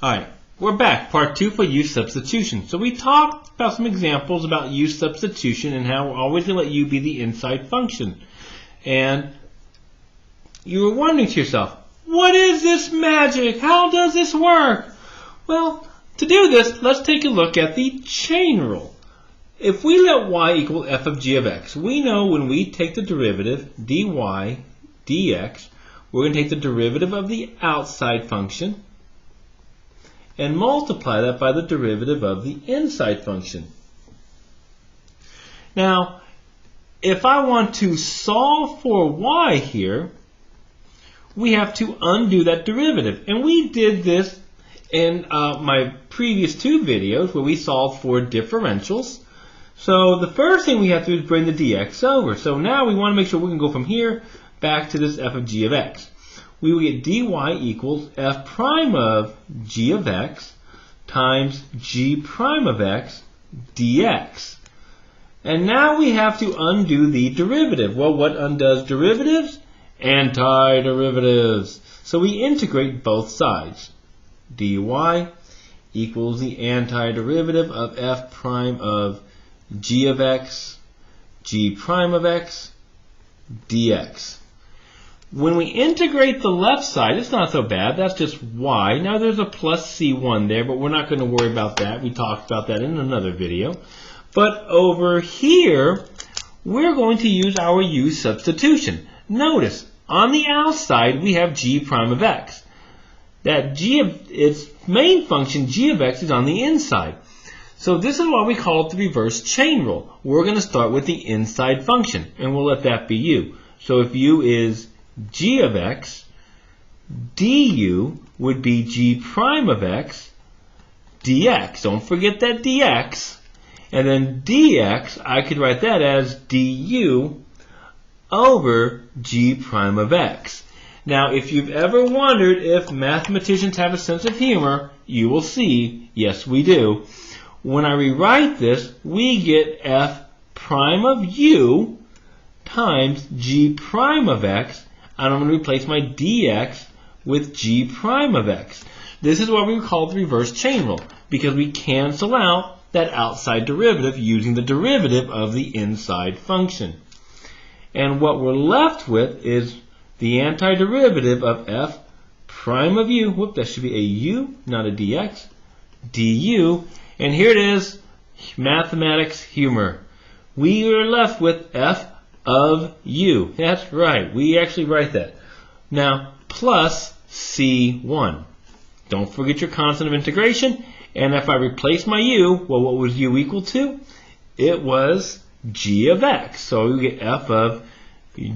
Alright, we're back. Part 2 for use substitution. So we talked about some examples about use substitution and how we're always going to let u be the inside function. And you were wondering to yourself, what is this magic? How does this work? Well, to do this, let's take a look at the chain rule. If we let y equal f of g of x, we know when we take the derivative, dy dx, we're going to take the derivative of the outside function and multiply that by the derivative of the inside function. Now, if I want to solve for y here, we have to undo that derivative. And we did this in my previous two videos where we solved for differentials. So the first thing we have to do is bring the dx over. So now we want to make sure we can go from here back to this f of g of x. We will get dy equals f prime of g of x times g prime of x dx. And now we have to undo the derivative. Well, what undoes derivatives? Antiderivatives. So we integrate both sides. Dy equals the antiderivative of f prime of g of x, g prime of x, dx. When we integrate the left side, it's not so bad. That's just y. Now there's a plus c1 there, but we're not going to worry about that. We talked about that in another video. But over here, we're going to use our use substitution. Notice, on the outside, we have g prime of x. That g of its main function, g of x, is on the inside. So this is what we call the reverse chain rule. We're going to start with the inside function, and we'll let that be u. So if u is g of x, du would be g prime of x dx. Don't forget that dx. And then dx, I could write that as du over g prime of x. Now, if you've ever wondered if mathematicians have a sense of humor, you will see, yes, we do. When I rewrite this, we get f prime of u times g prime of x, and I'm going to replace my dx with g prime of x. This is what we call the reverse chain rule, because we cancel out that outside derivative using the derivative of the inside function. And what we're left with is the antiderivative of f prime of u, whoop, that should be a u, not a dx, du, and here it is, mathematics humor. We are left with f of u. That's right, we actually write that. Now, plus c1. Don't forget your constant of integration, and if I replace my u, well, what was u equal to? It was g of x. So we get f of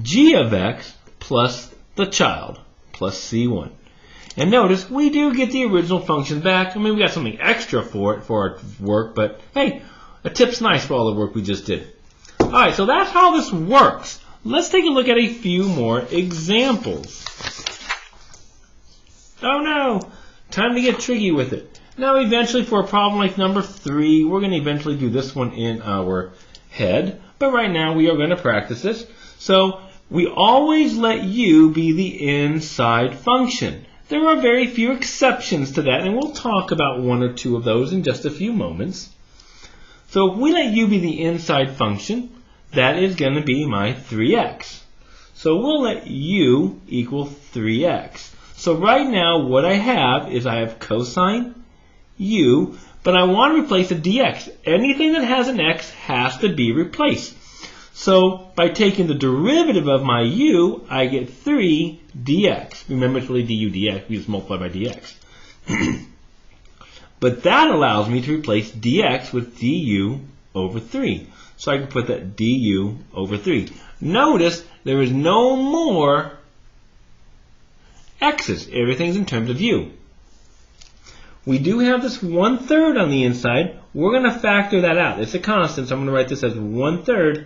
g of x plus the child, plus c1. And notice, we do get the original function back. I mean, we got something extra for it, for our work, but hey, a tip's nice for all the work we just did. Alright, so that's how this works. Let's take a look at a few more examples. Oh no! Time to get tricky with it. Now, eventually, for a problem like number 3, we're going to eventually do this one in our head. But right now, we are going to practice this. So, we always let u be the inside function. There are very few exceptions to that, and we'll talk about one or two of those in just a few moments. So if we let u be the inside function, that is going to be my 3x. So we'll let u equal 3x. So right now what I have is I have cosine u, but I want to replace a dx. Anything that has an x has to be replaced. So by taking the derivative of my u, I get 3 dx. Remember, it's really du dx. We just multiply by dx. But that allows me to replace dx with du over 3. So I can put that du over 3. Notice there is no more x's. Everything's in terms of u. We do have this 1/3 on the inside. We're going to factor that out. It's a constant, so I'm going to write this as 1/3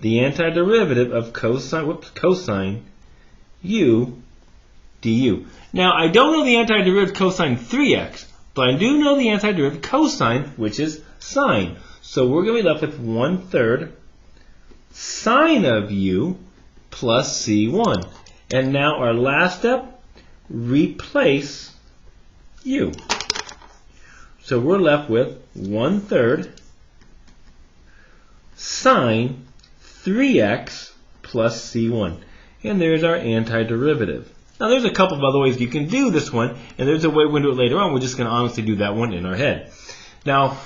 the antiderivative of cosine u du. Now, I don't know the antiderivative of cosine 3x, but I do know the antiderivative of cosine, which is sine. So we're going to be left with 1/3 sine of u plus c1. And now our last step, replace u. So we're left with 1/3 sine 3x plus c1. And there's our antiderivative. Now there's a couple of other ways you can do this one, and there's a way we're going to do it later on. We're just going to honestly do that one in our head. Now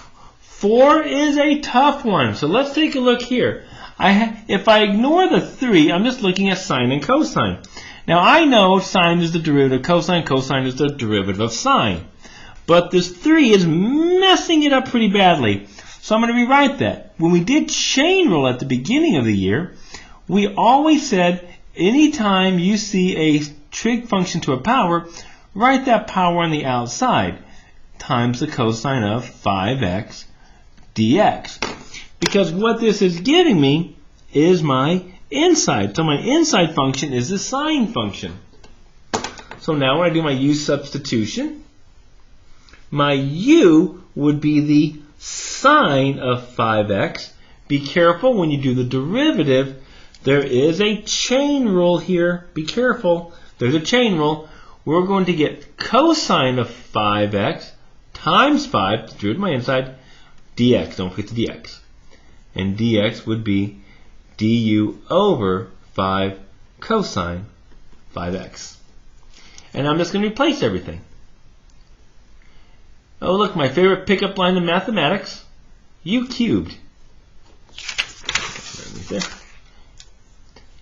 4 is a tough one, so let's take a look here. If I ignore the 3, I'm just looking at sine and cosine. Now I know sine is the derivative of cosine, cosine is the derivative of sine. But this 3 is messing it up pretty badly. So I'm going to rewrite that. When we did chain rule at the beginning of the year, we always said anytime you see a trig function to a power, write that power on the outside times the cosine of 5x dx. Because what this is giving me is my inside. So my inside function is the sine function. So now when I do my u substitution, my u would be the sine of 5x. Be careful when you do the derivative. There is a chain rule here. Be careful. There's a chain rule. We're going to get cosine of 5x times 5, the derivative of my inside, dx. Don't forget the dx. And dx would be du over 5 cosine 5x. And I'm just going to replace everything. Oh, look, my favorite pickup line in mathematics, u cubed. Right there.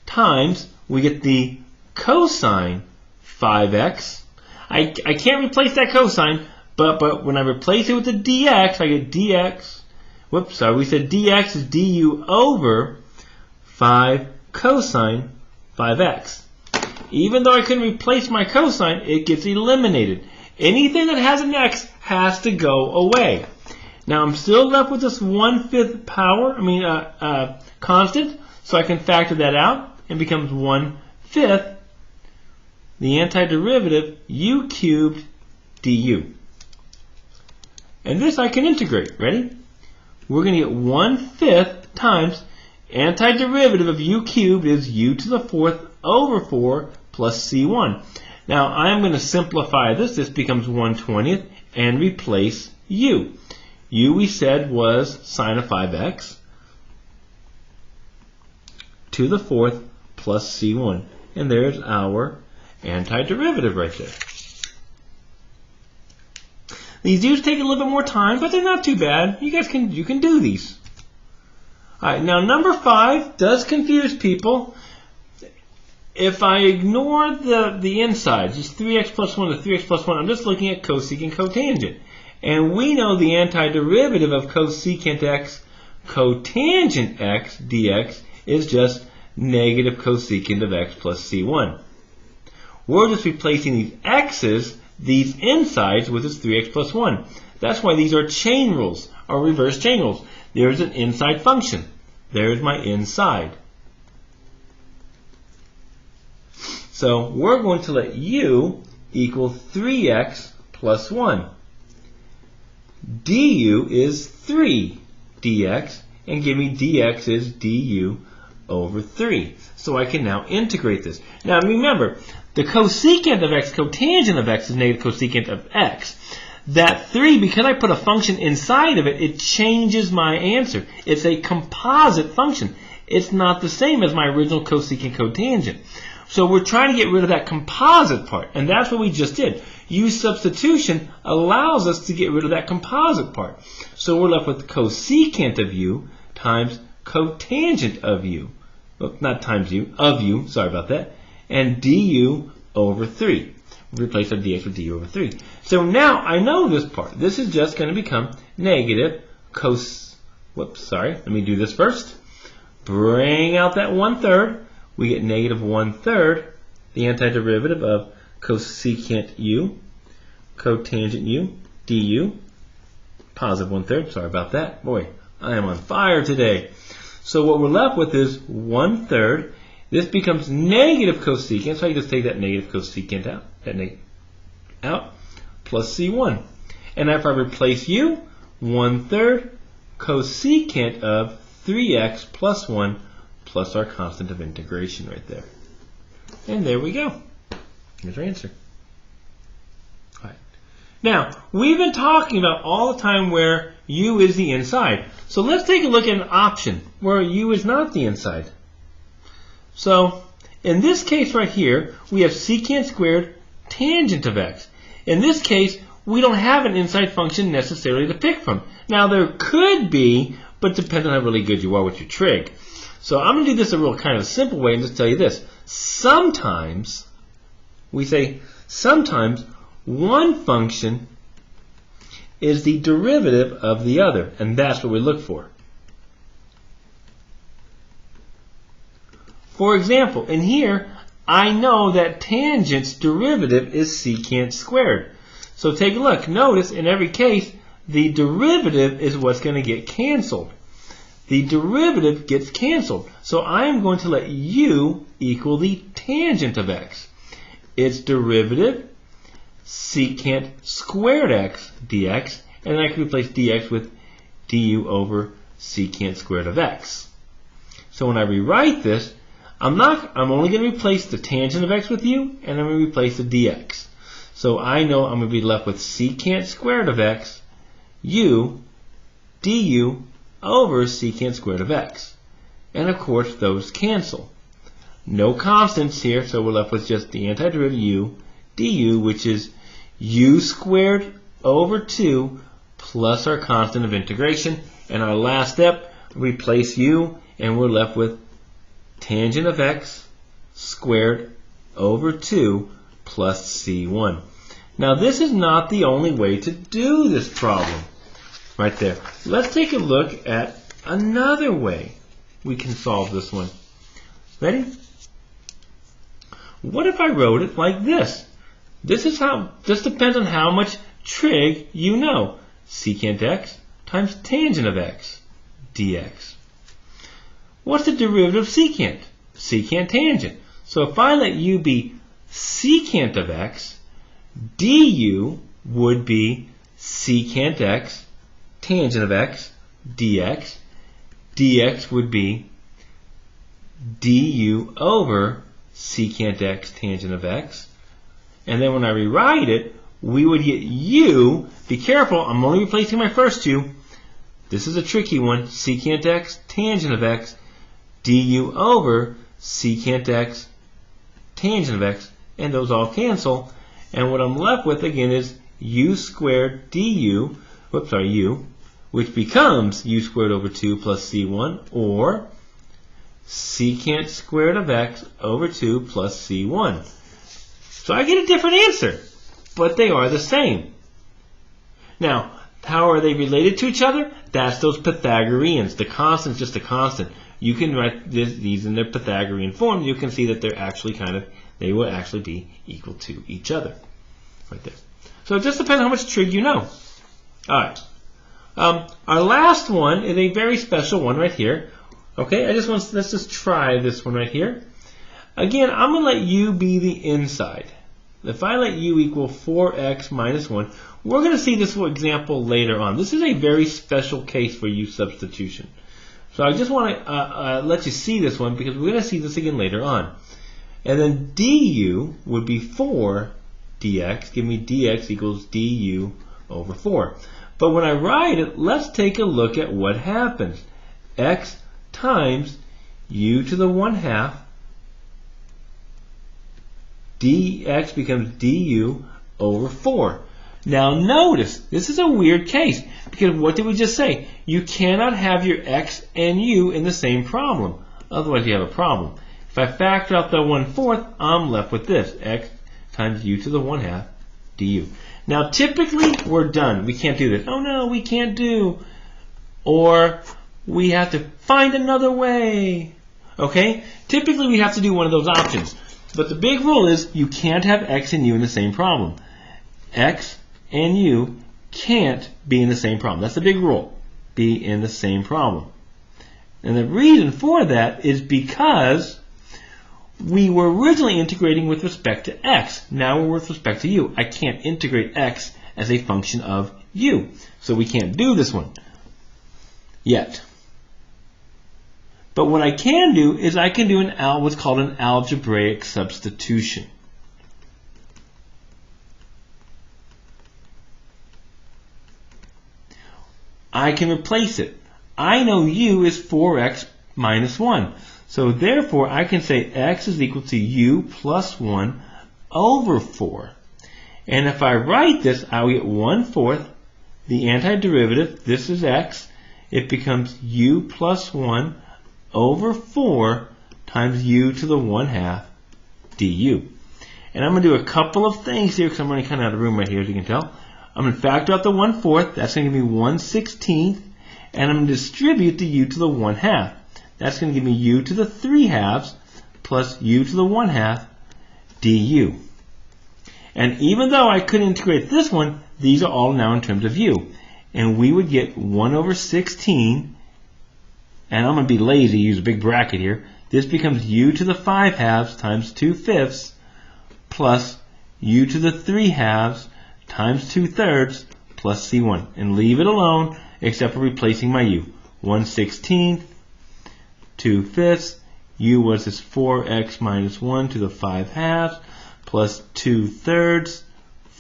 Times, we get the cosine 5x. I can't replace that cosine, but when I replace it with the dx, I get dx. Whoops, sorry, we said dx is du over 5 cosine 5x. Even though I couldn't replace my cosine, it gets eliminated. Anything that has an x has to go away. Now I'm still left with this 1/5 power, constant, so I can factor that out and it becomes 1/5 the antiderivative u cubed du. And this I can integrate. Ready? We're going to get 1/5 times antiderivative of u cubed is u to the 4th over 4 plus c1. Now I'm going to simplify this. This becomes 1/20th and replace u. U we said was sine of 5x to the 4th plus c1. And there's our antiderivative right there. These do take a little bit more time, but they're not too bad. You can do these. All right, now number 5 does confuse people. If I ignore the inside, just 3x plus 1 to 3x plus 1, I'm just looking at cosecant cotangent. And we know the antiderivative of cosecant x cotangent x dx is just negative cosecant of x plus c1. We're just replacing these x's, these insides, with this 3x plus 1. That's why these are chain rules, or reverse chain rules. There's an inside function. There's my inside. So we're going to let u equal 3x plus 1. Du is 3 dx, and give me dx is du over 3. So I can now integrate this. Now remember, the cosecant of x, cotangent of x, is negative cosecant of x. That 3, because I put a function inside of it, it changes my answer. It's a composite function. It's not the same as my original cosecant cotangent. So we're trying to get rid of that composite part, and that's what we just did. U substitution allows us to get rid of that composite part. So we're left with cosecant of u times cotangent of u. Well, not times u, of u, sorry about that. And du over 3. We replace our dx with du over 3. So now I know this part. This is just going to become negative let me do this first. Bring out that 1/3. We get negative 1/3, the antiderivative of cosecant u, cotangent u, du, positive 1/3. Sorry about that. Boy, I am on fire today. So what we're left with is 1/3. This becomes negative cosecant, so I can just take that negative cosecant out, plus c1. And if I replace u, 1/3 cosecant of 3x plus 1 plus our constant of integration right there. And there we go. Here's our answer. All right. Now, we've been talking about all the time where u is the inside. So let's take a look at an option where u is not the inside. So in this case right here, we have secant squared tangent of x. In this case, we don't have an inside function necessarily to pick from. Now there could be, but it depends on how really good you are with your trig. So I'm going to do this a real kind of simple way and just tell you this. Sometimes, we say sometimes one function is the derivative of the other, and that's what we look for. For example, in here, I know that tangent's derivative is secant squared. So take a look. Notice in every case, the derivative is what's going to get canceled. The derivative gets canceled. So I am going to let u equal the tangent of x. Its derivative, secant squared x dx, and I can replace dx with du over secant squared of x. So when I rewrite this, I'm only going to replace the tangent of x with u, and I'm going to replace the dx. So I know I'm going to be left with secant squared of x, u, du over secant squared of x. And of course, those cancel. No constants here, so we're left with just the antiderivative u, du, which is u squared over 2 plus our constant of integration. And our last step, replace u, and we're left with tangent of x squared over 2 plus c1. Now this is not the only way to do this problem. Right there. Let's take a look at another way we can solve this one. Ready? What if I wrote it like this? This depends on how much trig you know. Secant x times tangent of x dx. What's the derivative of secant? Secant tangent. So if I let u be secant of x, du would be secant x tangent of x dx. Dx would be du over secant x tangent of x. And then when I rewrite it, we would get u. Be careful, I'm only replacing my first two. This is a tricky one. Secant x tangent of x du over secant x tangent of x. And those all cancel. And what I'm left with again is u squared du, u, which becomes u squared over 2 plus c1, or secant squared of x over 2 plus c1. So I get a different answer, but they are the same. Now, how are they related to each other? That's those Pythagoreans. The constant is just a constant. You can write these in their Pythagorean form. You can see that they're actually they will actually be equal to each other. Right there. So it just depends how much trig you know. All right. Our last one is a very special one right here. Okay, let's just try this one right here. Again, I'm going to let u be the inside. If I let u equal 4x minus 1, we're going to see this example later on. This is a very special case for u substitution. So I just want to let you see this one because we're going to see this again later on. And then du would be 4 dx. Give me dx equals du over 4. But when I write it, let's take a look at what happens. X times u to the 1/2 dx becomes du over 4. Now notice, this is a weird case, because what did we just say? You cannot have your x and u in the same problem. Otherwise you have a problem. If I factor out the 1/4, I'm left with this, x times u to the 1/2 du. Now typically we're done. We can't do this. Oh no, we can't do. Or we have to find another way. Okay? Typically we have to do one of those options. But the big rule is you can't have x and u in the same problem. X and u can't be in the same problem. That's the big rule. Be in the same problem. And the reason for that is because we were originally integrating with respect to x. Now we're with respect to u. I can't integrate x as a function of u. So we can't do this one yet. But what I can do is I can do what's called an algebraic substitution. I can replace it. I know u is 4x minus 1. So therefore, I can say x is equal to u plus 1 over 4. And if I write this, I will get 1/4. The antiderivative, this is x. It becomes u plus 1 over 4 times u to the 1/2 du. And I'm going to do a couple of things here because I'm running kind of out of room right here, as you can tell. I'm going to factor out the 1/4. That's going to give me 1/16. And I'm going to distribute the u to the 1/2. That's going to give me u to the 3/2 plus u to the 1/2 du. And even though I could integrate this one, these are all now in terms of u. And we would get 1/16. And I'm going to be lazy, use a big bracket here. This becomes u to the 5/2 times 2/5 plus u to the 3/2 times 2/3 plus c1. And leave it alone except for replacing my u. 1/16, 2/5. U was this 4x minus 1 to the 5/2 plus 2/3,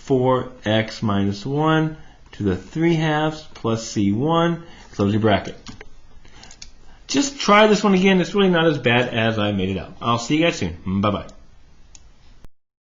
4x minus 1 to the 3/2 plus c1. Close your bracket. Just try this one again. It's really not as bad as I made it out. I'll see you guys soon. Bye-bye.